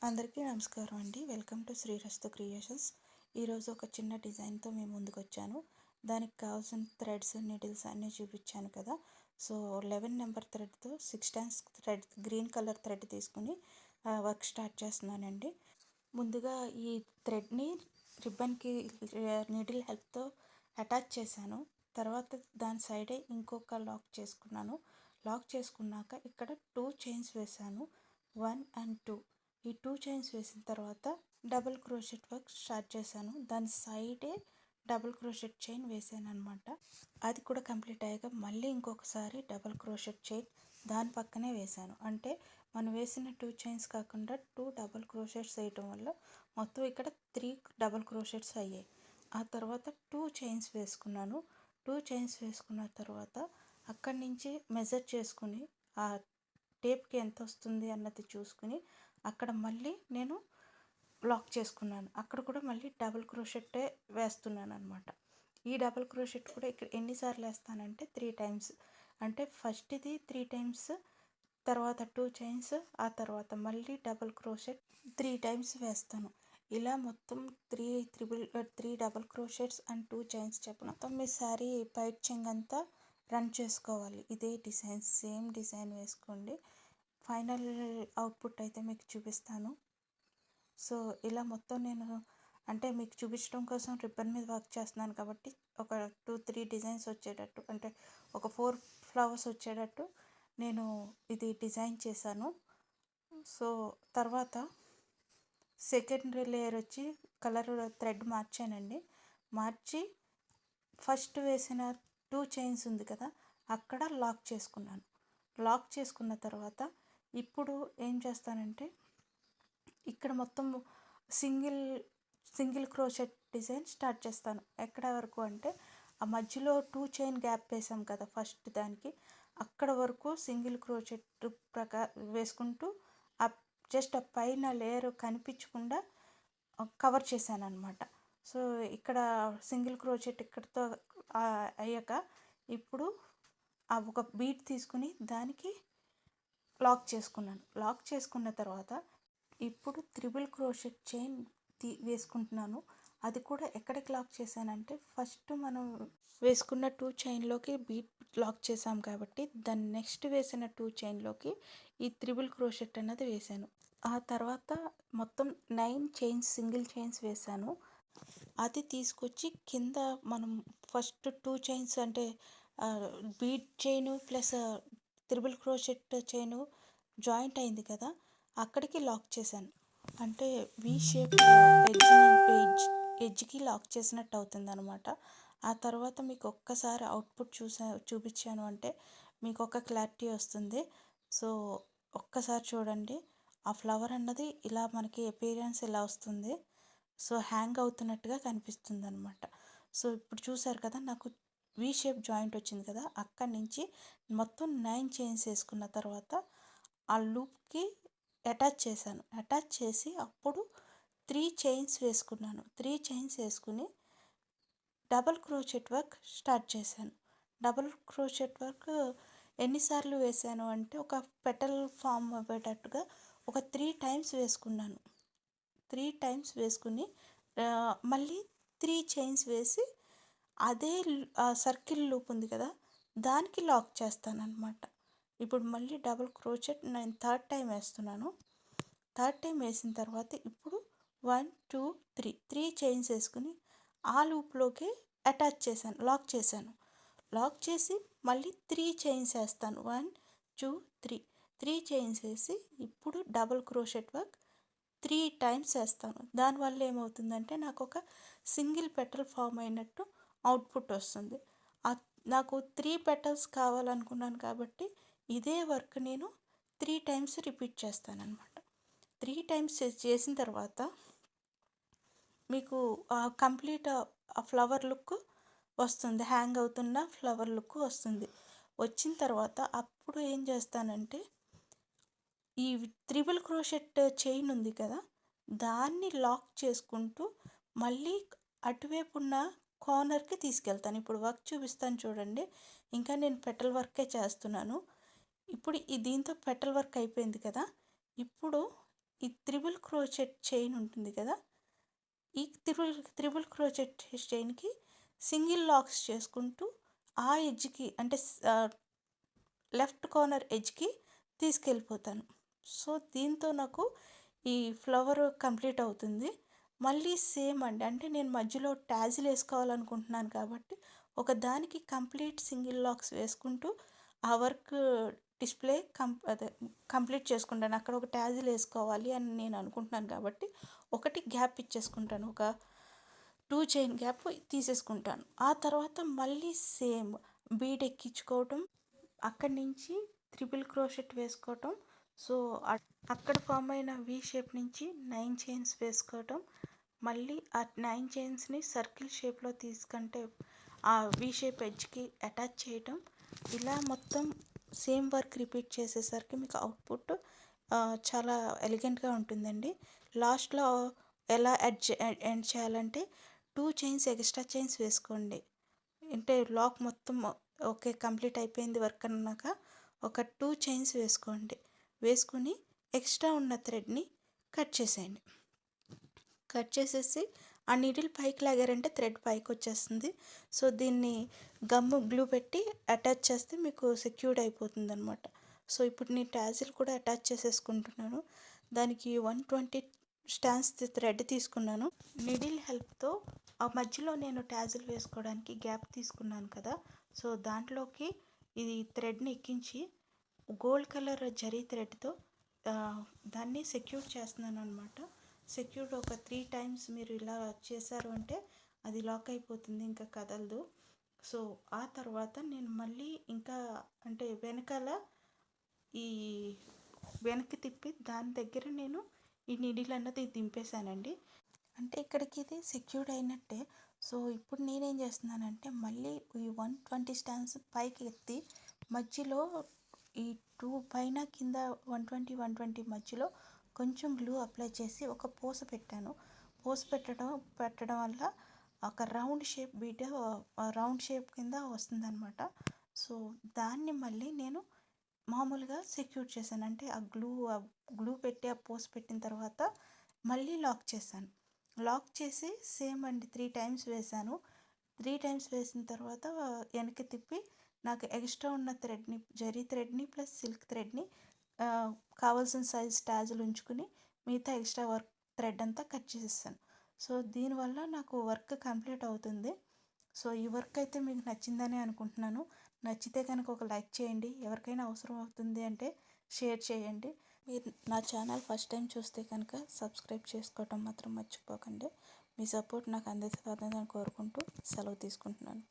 అందరికీ నమస్కారం అండి. Welcome to Srirastu creations. ఈరోజు ఒక చిన్న డిజైన్తో మేము ముందుకు వచ్చాను. దానికి కావాల్సిన థ్రెడ్స్, నీడిల్స్ అన్నీ చూపించాను కదా. సో 11 నెంబర్ థ్రెడ్తో 6 times thread, green colour thread తీసుకుని వర్క్ స్టార్ట్ చేస్తున్నానండి. ముందుగా ఈ థ్రెడ్ని రిబ్బన్కి నీడిల్ హెల్ప్తో అటాచ్ చేశాను. తర్వాత దాని సైడే ఇంకొక లాక్ చేసుకున్నాను. లాక్ చేసుకున్నాక ఇక్కడ 2 చైన్స్ వేసాను, 1 and 2. ఈ 2 చైన్స్ వేసిన తర్వాత డబుల్ క్రోషెట్ వర్క్ స్టార్ట్ చేశాను. దాని సైడే డబుల్ క్రోషెట్ చైన్ వేసాను అనమాట. అది కూడా కంప్లీట్ అయ్యాక మళ్ళీ ఇంకొకసారి డబుల్ క్రోషెట్ చైన్ దాని పక్కనే వేసాను. అంటే మనం వేసిన 2 చైన్స్ కాకుండా 2 డబుల్ క్రోషెట్స్ వేయటం వల్ల మొత్తం ఇక్కడ 3 డబుల్ క్రోషెట్స్ అయ్యాయి. ఆ తర్వాత 2 చైన్స్ వేసుకున్నాను. 2 చైన్స్ వేసుకున్న తర్వాత అక్కడి నుంచి మెజర్ చేసుకుని ఆ టేప్కి ఎంత వస్తుంది అన్నది చూసుకుని అక్కడ మళ్ళీ నేను లాక్ చేసుకున్నాను. అక్కడ కూడా మళ్ళీ డబుల్ క్రోషెట్టే వేస్తున్నాను అనమాట. ఈ డబుల్ క్రోషెట్ కూడా ఇక్కడ ఎన్నిసార్లు వేస్తానంటే 3 టైమ్స్. అంటే ఫస్ట్ ఇది 3 టైమ్స్, తర్వాత 2 చైన్స్, ఆ తర్వాత మళ్ళీ డబుల్ క్రోషెట్ 3 టైమ్స్ వేస్తాను. ఇలా మొత్తం 3 డబుల్ క్రోషెట్స్ అండ్ 2 చైన్స్ చెప్పిన మొత్తం మీ శారీ పైట్ చెంగ్ అంతా రన్ చేసుకోవాలి. ఇదే డిజైన్, సేమ్ డిజైన్ వేసుకోండి. ఫైనల్ అవుట్పుట్ అయితే మీకు చూపిస్తాను. సో ఇలా మొత్తం నేను అంటే మీకు చూపించడం కోసం రిబ్బన్ మీద వర్క్ చేస్తున్నాను కాబట్టి ఒక 2-3 డిజైన్స్ వచ్చేటట్టు, అంటే ఒక 4 ఫ్లవర్స్ వచ్చేటట్టు నేను ఇది డిజైన్ చేశాను. సో తర్వాత సెకండ్ లేయర్ వచ్చి కలర్ థ్రెడ్ మార్చానండి. మార్చి ఫస్ట్ వేసిన 2 చైన్స్ ఉంది కదా, అక్కడ లాక్ చేసుకున్నాను. లాక్ చేసుకున్న తర్వాత ఇప్పుడు ఏం చేస్తానంటే ఇక్కడ మొత్తం సింగిల్ క్రోషెట్ డిజైన్ స్టార్ట్ చేస్తాను. ఎక్కడ వరకు అంటే ఆ మధ్యలో 2 చైన్ గ్యాప్ వేసాం కదా ఫస్ట్ దానికి, అక్కడ వరకు సింగిల్ క్రోషెట్ వేసుకుంటూ జస్ట్ ఆ పైన లేయర్ కనిపించకుండా కవర్ చేశాను అనమాట. సో ఇక్కడ సింగిల్ క్రోషెట్ ఇక్కడితో అయ్యాక ఇప్పుడు ఆ ఒక బీట్ తీసుకుని దానికి లాక్ చేసుకున్నాను. లాక్ చేసుకున్న తర్వాత ఇప్పుడు త్రిబుల్ క్రోషెట్ చైన్ వేసుకుంటున్నాను. అది కూడా ఎక్కడికి లాక్ చేశానంటే ఫస్ట్ మనం వేసుకున్న 2 చైన్లోకి బీట్ లాక్ చేసాం కాబట్టి దాన్ని నెక్స్ట్ వేసిన 2 చైన్లోకి ఈ త్రిబుల్ క్రోషెట్ అన్నది వేసాను. ఆ తర్వాత మొత్తం 9 చైన్స్, సింగిల్ చైన్స్ వేసాను. అది తీసుకొచ్చి కింద మనం ఫస్ట్ 2 చైన్స్ అంటే beat chain plus triple crochet chain joint అయింది కదా, అక్కడికి లాక్ చేశాను. అంటే వి షేప్ ఎడ్జ్కి లాక్ చేసినట్టు అవుతుంది అనమాట. ఆ తర్వాత మీకు ఒక్కసారి అవుట్పుట్ చూపించాను అంటే మీకు ఒక క్లారిటీ వస్తుంది. సో ఒక్కసారి చూడండి. ఆ ఫ్లవర్ అన్నది ఇలా మనకి అపీరియన్స్ ఇలా వస్తుంది. సో హ్యాంగ్ అవుతున్నట్టుగా కనిపిస్తుంది అనమాట. సో ఇప్పుడు చూసారు కదా, నాకు వి షేప్ జాయింట్ వచ్చింది కదా, అక్కడి నుంచి మొత్తం 9 చైన్స్ వేసుకున్న తర్వాత ఆ లూప్కి అటాచ్ చేశాను. అటాచ్ చేసి అప్పుడు 3 చైన్స్ వేసుకున్నాను. 3 చైన్స్ వేసుకుని డబల్ క్రోషెట్ వర్క్ స్టార్ట్ చేశాను. డబల్ క్రోషెట్ వర్క్ ఎన్నిసార్లు వేసాను అంటే ఒక పెటల్ ఫామ్ అయ్యేటట్టుగా ఒక 3 టైమ్స్ వేసుకున్నాను. 3 టైమ్స్ వేసుకుని మళ్ళీ 3 చైన్స్ వేసి అదే సర్కిల్ లూప్ ఉంది కదా దానికి లాక్ చేస్తాను అనమాట. ఇప్పుడు మళ్ళీ డబుల్ క్రోచెట్ నేను థర్డ్ టైం వేస్తున్నాను. థర్డ్ టైం వేసిన తర్వాత ఇప్పుడు 1 2 3 చైన్స్ వేసుకుని ఆ లూప్లోకి అటాచ్ చేశాను, లాక్ చేశాను. లాక్ చేసి మళ్ళీ 3 చైన్స్ వేస్తాను. 1 2 3 చైన్స్ వేసి ఇప్పుడు డబుల్ క్రోషెట్ వర్క్ 3 టైమ్స్ వేస్తాను. దానివల్ల ఏమవుతుందంటే నాకు ఒక సింగిల్ పెటల్ ఫామ్ అయినట్టు అవుట్పుట్ వస్తుంది. నాకు 3 పెటల్స్ కావాలనుకున్నాను కాబట్టి ఇదే వర్క్ నేను 3 టైమ్స్ రిపీట్ చేస్తానన్నమాట. 3 టైమ్స్ చేసిన తర్వాత మీకు కంప్లీట్ ఫ్లవర్ లుక్ వస్తుంది, హ్యాంగ్ అవుతున్న ఫ్లవర్ లుక్ వస్తుంది. వచ్చిన తర్వాత అప్పుడు ఏం చేస్తానంటే ఈ త్రిబుల్ క్రోషెట్ చైన్ ఉంది కదా దాన్ని లాక్ చేసుకుంటూ మళ్ళీ అటువైపు ఉన్న కార్నర్కి తీసుకెళ్తాను. ఇప్పుడు వర్క్ చూపిస్తాను చూడండి. ఇంకా నేను పెటల్ వర్కే చేస్తున్నాను. ఇప్పుడు దీంతో పెటల్ వర్క్ అయిపోయింది కదా, ఇప్పుడు ఈ త్రిబుల్ క్రోచెట్ చైన్ ఉంటుంది కదా, ఈ త్రిబుల్ క్రోచెట్ చైన్కి సింగిల్ లాక్స్ చేసుకుంటూ ఆ ఎడ్జ్కి అంటే లెఫ్ట్ కార్నర్ ఎడ్జ్కి తీసుకెళ్ళిపోతాను. సో దీంతో నాకు ఈ ఫ్లవర్ కంప్లీట్ అవుతుంది. మళ్ళీ సేమ్ అండి, అంటే నేను మధ్యలో ట్యాజిల్ వేసుకోవాలనుకుంటున్నాను కాబట్టి ఒక దానికి కంప్లీట్ సింగిల్ లాక్స్ వేసుకుంటూ ఆ వర్క్ డిస్ప్లే అదే కంప్లీట్ చేసుకుంటాను. అక్కడ ఒక ట్యాజిల్ వేసుకోవాలి అని నేను అనుకుంటున్నాను కాబట్టి ఒకటి గ్యాప్ ఇచ్చేసుకుంటాను, ఒక 2 చైన్ గ్యాప్ తీసేసుకుంటాను. ఆ తర్వాత మళ్ళీ సేమ్ బీడ్ ఎక్కించుకోవటం, అక్కడి నుంచి త్రిబుల్ క్రోషెట్ వేసుకోవటం. సో అక్కడ ఫామ్ అయిన వి షేప్ నుంచి 9 చైన్స్ వేసుకోవటం, మళ్ళీ ఆ 9 చైన్స్ని సర్కిల్ షేప్లో తీసుకుంటే ఆ వి షేప్ ఎడ్జ్కి అటాచ్ చేయటం. ఇలా మొత్తం సేమ్ వర్క్ రిపీట్ చేసేసరికి మీకు అవుట్పుట్ చాలా ఎలిగెంట్గా ఉంటుందండి. లాస్ట్లో ఎలా ఎండ్ చేయాలంటే 2 చైన్స్ ఎక్స్ట్రా చైన్స్ వేసుకోండి. అంటే లాక్ మొత్తం ఓకే కంప్లీట్ అయిపోయింది వర్క్ అన్నాక ఒక 2 చైన్స్ వేసుకోండి. వేసుకుని ఎక్స్ట్రా ఉన్న థ్రెడ్ని కట్ చేసేయండి. కట్ చేసేసి ఆ నీడిల్ పైకి లాగారంటే థ్రెడ్ పైకి వచ్చేస్తుంది. సో దీన్ని గ్లూ పెట్టి అటాచ్ చేస్తే మీకు సెక్యూర్డ్ అయిపోతుంది అనమాట. సో ఇప్పుడు నేను ట్యాజిల్ కూడా అటాచ్ చేసేసుకుంటున్నాను. దానికి 120 స్టాన్స్ థ్రెడ్ తీసుకున్నాను. నీడిల్ హెల్ప్తో ఆ మధ్యలో నేను ట్యాజిల్ వేసుకోవడానికి గ్యాప్ తీసుకున్నాను కదా, సో దాంట్లోకి ఇది థ్రెడ్ని ఎక్కించి గోల్డ్ కలర్ జరీ థ్రెడ్తో దాన్ని సెక్యూర్ చేస్తున్నాను అనమాట. సెక్యూర్ ఒక 3 టైమ్స్ మీరు ఇలా చేశారు అంటే అది లాక్ అయిపోతుంది, ఇంకా కదలదు. సో ఆ తర్వాత నేను మళ్ళీ ఇంకా అంటే ఈ వెనక్కి తిప్పి దాని దగ్గర నేను ఈ నీడిల్ అన్నది దింపేశానండి. అంటే ఇక్కడికి ఇది సెక్యూర్డ్ అయినట్టే. సో ఇప్పుడు నేనేం చేస్తున్నానంటే మళ్ళీ ఈ 120 స్టాండ్స్ పైకి ఎత్తి మధ్యలో ఈ 2 పైన కింద 120 మధ్యలో కొంచెం గ్లూ అప్లై చేసి ఒక పూస పెట్టాను. పూస పెట్టడం వల్ల ఒక రౌండ్ షేప్ కింద వస్తుందన్నమాట. సో దాన్ని మళ్ళీ నేను మామూలుగా సెక్యూర్ చేశాను. అంటే ఆ గ్లూ పెట్టి ఆ పూస పెట్టిన తర్వాత మళ్ళీ లాక్ చేశాను. లాక్ చేసి సేమ్ అండి 3 టైమ్స్ వేశాను. 3 టైమ్స్ వేసిన తర్వాత వెనక్కి తిప్పి నాకు ఎక్స్ట్రా ఉన్న థ్రెడ్ని, జరీ థ్రెడ్ని ప్లస్ సిల్క్ థ్రెడ్ని కావాల్సిన సైజ్ ట్యాజిల్ ఉంచుకుని మిగతా ఎక్స్ట్రా వర్క్ థ్రెడ్ అంతా కట్ చేసేసాను. సో దీనివల్ల నాకు వర్క్ కంప్లీట్ అవుతుంది. సో ఈ వర్క్ అయితే మీకు నచ్చిందని అనుకుంటున్నాను. నచ్చితే కనుక ఒక లైక్ చేయండి. ఎవరికైనా అవసరం అవుతుంది అంటే షేర్ చేయండి. మీరు నా ఛానల్ ఫస్ట్ టైం చూస్తే కనుక సబ్స్క్రైబ్ చేసుకోవటం మాత్రం మర్చిపోకండి. మీ సపోర్ట్ నాకు అందిస్తుందని కోరుకుంటూ సెలవు తీసుకుంటున్నాను.